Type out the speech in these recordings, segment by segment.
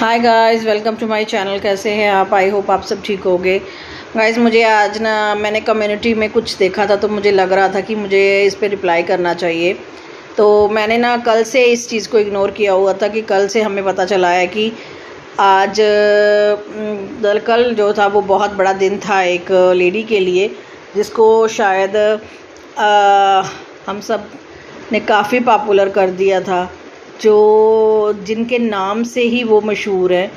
Hi guys, welcome to my channel. कैसे हैं आप? आई होप आप सब ठीक होंगे। गाइस, मुझे आज ना मैंने कम्युनिटी में कुछ देखा था तो मुझे लग रहा था कि मुझे इस पे रिप्लाई करना चाहिए। तो मैंने ना कल से इस चीज़ को इग्नोर किया हुआ था कि कल से हमें पता चला है कि आज कल जो था वो बहुत बड़ा दिन था एक लेडी के लिए, जिसको शायद हम सब ने काफ़ी पॉपुलर कर दिया था, जो जिनके नाम से ही वो मशहूर है।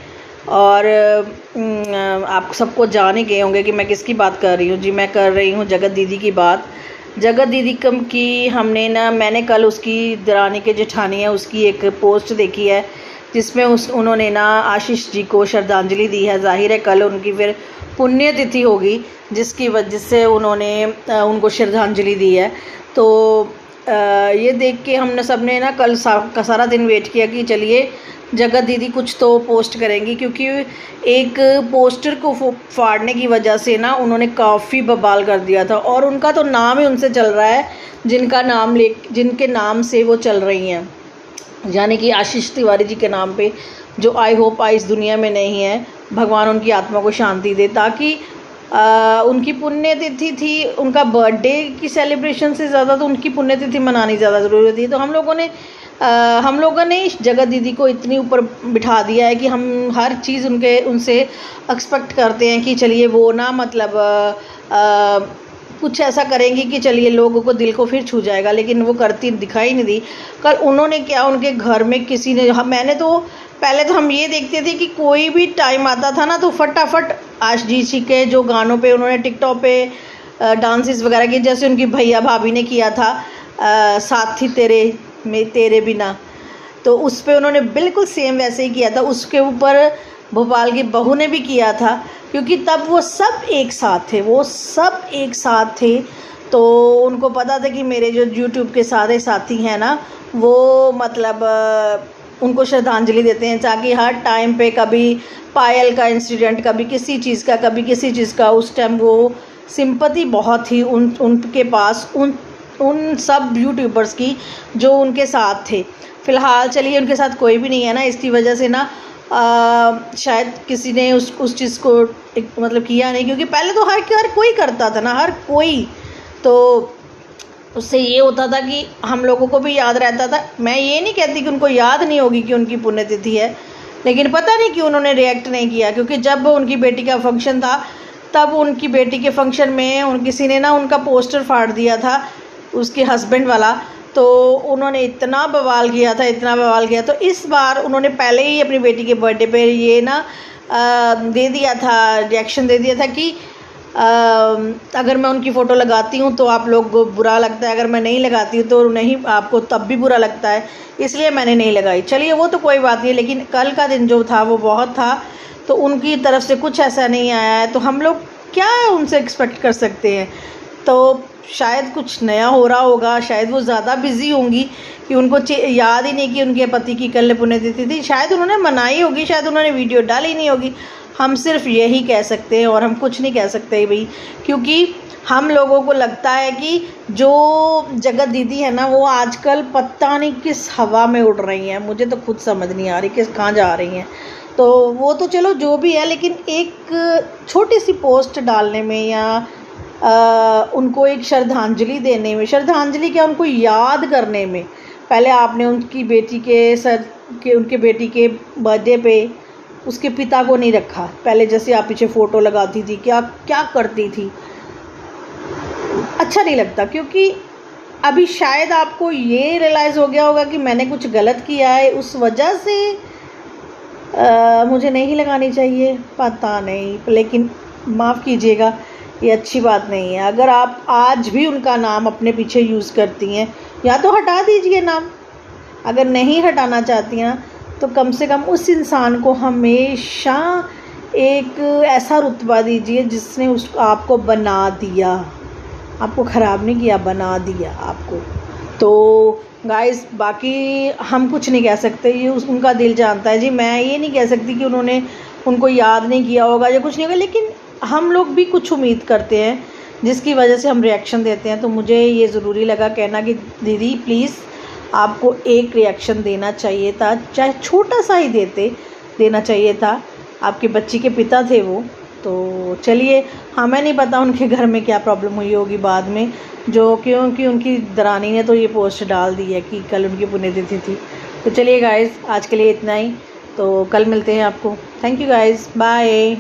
और आप सबको जान ही गए होंगे कि मैं किसकी बात कर रही हूँ। जी, मैं कर रही हूँ जगत दीदी की बात। जगत दीदी कम की मैंने कल उसकी दरानी के जेठानी है उसकी एक पोस्ट देखी है जिसमें उन्होंने ना आशीष जी को श्रद्धांजलि दी है। जाहिर है कल उनकी फिर पुण्यतिथि होगी जिसकी वजह से उन्होंने उनको श्रद्धांजलि दी है। तो ये देख के हमने सबने ना कल का सारा दिन वेट किया कि चलिए जगत दीदी कुछ तो पोस्ट करेंगी, क्योंकि एक पोस्टर को फाड़ने की वजह से ना उन्होंने काफ़ी बवाल कर दिया था। और उनका तो नाम ही उनसे चल रहा है जिनके नाम से वो चल रही हैं, यानी कि आशीष तिवारी जी के नाम पे, जो आई होप इस दुनिया में नहीं है। भगवान उनकी आत्मा को शांति दे। ताकि उनकी पुण्यतिथि थी, उनका बर्थडे की सेलिब्रेशन से ज़्यादा तो उनकी पुण्यतिथि मनानी ज़्यादा ज़रूरी थी। तो हम लोगों ने इस जगत दीदी को इतनी ऊपर बिठा दिया है कि हम हर चीज़ उनसे एक्सपेक्ट करते हैं कि चलिए वो ना मतलब कुछ ऐसा करेंगी कि चलिए लोगों को दिल को फिर छू जाएगा, लेकिन वो करती दिखाई नहीं दी। कल उन्होंने क्या, उनके घर में किसी ने, मैंने तो पहले तो हम ये देखते थे कि कोई भी टाइम आता था ना तो फटाफट आशीष जी के जो गानों पे उन्होंने टिकटॉक पे डांसेस वगैरह किए, जैसे उनकी भैया भाभी ने किया था साथी तेरे बिना, तो उस पर उन्होंने बिल्कुल सेम वैसे ही किया था। उसके ऊपर भोपाल की बहू ने भी किया था, क्योंकि तब वो सब एक साथ थे। तो उनको पता था कि मेरे जो यूट्यूब के सारे साथी हैं ना, वो मतलब उनको श्रद्धांजलि देते हैं, ताकि हर टाइम पे कभी पायल का इंसिडेंट, कभी किसी चीज़ का उस टाइम वो सिंपैथी बहुत थी उनके पास, उन सब यूट्यूबर्स की जो उनके साथ थे। फ़िलहाल चलिए उनके साथ कोई भी नहीं है ना, इसकी वजह से ना शायद किसी ने उस चीज़ को मतलब किया नहीं, क्योंकि पहले तो हर कोई करता था ना, हर कोई। तो उससे ये होता था कि हम लोगों को भी याद रहता था। मैं ये नहीं कहती कि उनको याद नहीं होगी कि उनकी पुण्यतिथि है, लेकिन पता नहीं क्यों उन्होंने रिएक्ट नहीं किया। क्योंकि जब उनकी बेटी का फंक्शन था, तब उनकी बेटी के फंक्शन में किसी ने ना उनका पोस्टर फाड़ दिया था, उसके हस्बैंड वाला। तो उन्होंने इतना बवाल किया था। तो इस बार उन्होंने पहले ही अपनी बेटी के बर्थडे पे ये ना रिएक्शन दे दिया था कि अगर मैं उनकी फ़ोटो लगाती हूँ तो आप लोग को बुरा लगता है, अगर मैं नहीं लगाती हूँ तो नहीं, आपको तब भी बुरा लगता है, इसलिए मैंने नहीं लगाई। चलिए वो तो कोई बात नहीं, लेकिन कल का दिन जो था वो बहुत था। तो उनकी तरफ से कुछ ऐसा नहीं आया है, तो हम लोग क्या उनसे एक्सपेक्ट कर सकते हैं। तो शायद कुछ नया हो रहा होगा, शायद वो ज़्यादा बिज़ी होंगी कि उनको याद ही नहीं कि उनके पति की कल पुण्यतिथि थी। शायद उन्होंने मनाई होगी, शायद उन्होंने वीडियो डाली नहीं होगी। हम सिर्फ यही कह सकते हैं और हम कुछ नहीं कह सकते भाई, क्योंकि हम लोगों को लगता है कि जो जगत दीदी है ना, वो आजकल पता नहीं किस हवा में उड़ रही हैं। मुझे तो खुद समझ नहीं आ रही कि कहाँ जा रही हैं। तो वो तो चलो जो भी है, लेकिन एक छोटी सी पोस्ट डालने में या उनको एक श्रद्धांजलि देने में, श्रद्धांजलि क्या, उनको याद करने में, पहले आपने उनकी बेटी उनके बेटी के बर्थडे पे उसके पिता को नहीं रखा। पहले जैसे आप पीछे फ़ोटो लगाती थी, क्या क्या करती थी, अच्छा नहीं लगता। क्योंकि अभी शायद आपको ये रियलाइज़ हो गया होगा कि मैंने कुछ गलत किया है, उस वजह से मुझे नहीं लगानी चाहिए, पता नहीं। लेकिन माफ़ कीजिएगा, ये अच्छी बात नहीं है। अगर आप आज भी उनका नाम अपने पीछे यूज़ करती हैं, या तो हटा दीजिए नाम। अगर नहीं हटाना चाहती हैं तो कम से कम उस इंसान को हमेशा एक ऐसा रुतबा दीजिए जिसने आपको बना दिया, आपको ख़राब नहीं किया, बना दिया आपको। तो गाइस, बाकी हम कुछ नहीं कह सकते, ये उनका दिल जानता है जी। मैं ये नहीं कह सकती कि उन्होंने उनको याद नहीं किया होगा या कुछ नहीं होगा, लेकिन हम लोग भी कुछ उम्मीद करते हैं जिसकी वजह से हम रिएक्शन देते हैं। तो मुझे ये ज़रूरी लगा कहना कि दीदी प्लीज़ आपको एक रिएक्शन देना चाहिए था, चाहे छोटा सा ही देते, देना चाहिए था। आपकी बच्ची के पिता थे वो। तो चलिए, हमें नहीं पता उनके घर में क्या प्रॉब्लम हुई होगी बाद में, जो क्योंकि उनकी दरानी ने तो ये पोस्ट डाल दी है कि कल उनकी पुण्यतिथि थी। तो चलिए गाइज़, आज के लिए इतना ही। तो कल मिलते हैं आपको। Thank you guys, bye.